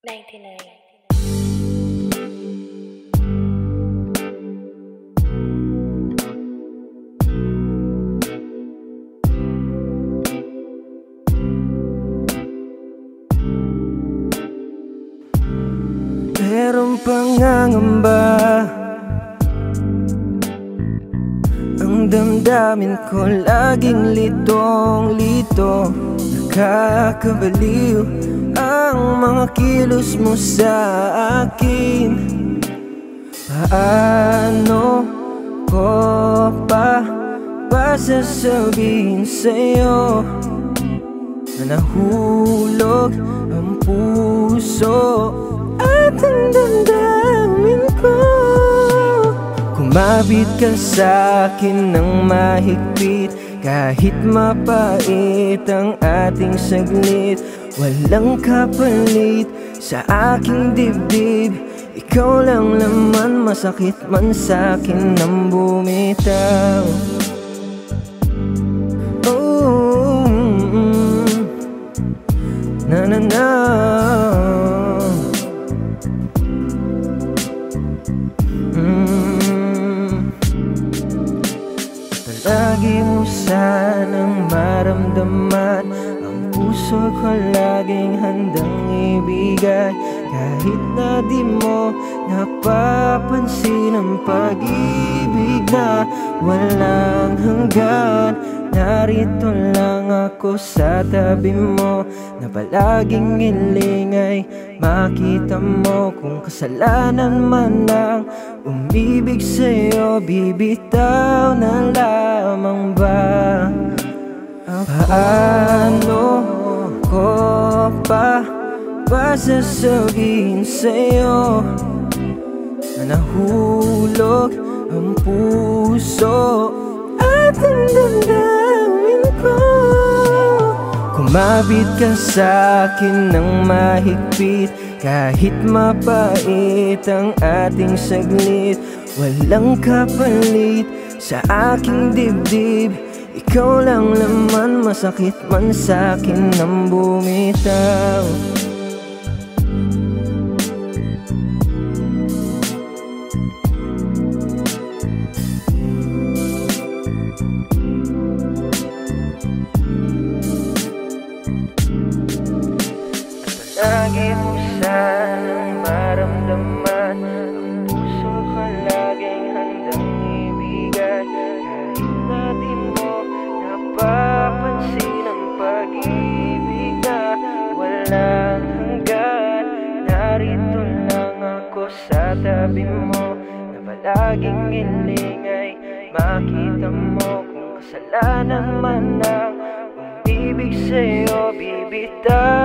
99. Merong pangangamba, ang damdamin ko laging litong-lito. Nakakabaliw ang mga kilos mo sa akin. Paano ko pa sasabihin sa'yo na nahulog ang puso at ang damdamin ko? Kumapit ka sa'kin ng mahigpit, kahit mapait ang ating saglit. Walang kapalit sa aking dibdib, ikaw lang naman, masakit man sa'kin ang bumitaw. Oh, na na na. Lagi mo sanang maramdaman, ang puso ko laging handang ibigay. Kahit na di mo napapansin ang pag-ibig na walang hanggan, narito lang ako sa tabi mo, na palaging ilingay. Makita mo kung kasalanan man ang umibig sa'yo, bibitaw na lamang ba? Paano ko pa sasabihin sa'yo na nahulog ang puso at ang damdamin ko? Kumapit ka sa'kin ng mahigpit, kahit mapait ang ating saglit. Walang kapalit sa aking dibdib, ikaw lang naman, masakit man sa'kin ang bumitaw. Lagi mo sanang maramdaman, ang puso ko laging handang ibigay. Kahit na di mo napapansin ang pag-ibig na walang hanggan, narito lang ako sa tabi mo, na palaging ilingay. Makita mo kung kasalanan man ang umibig sa'yo, bibitaw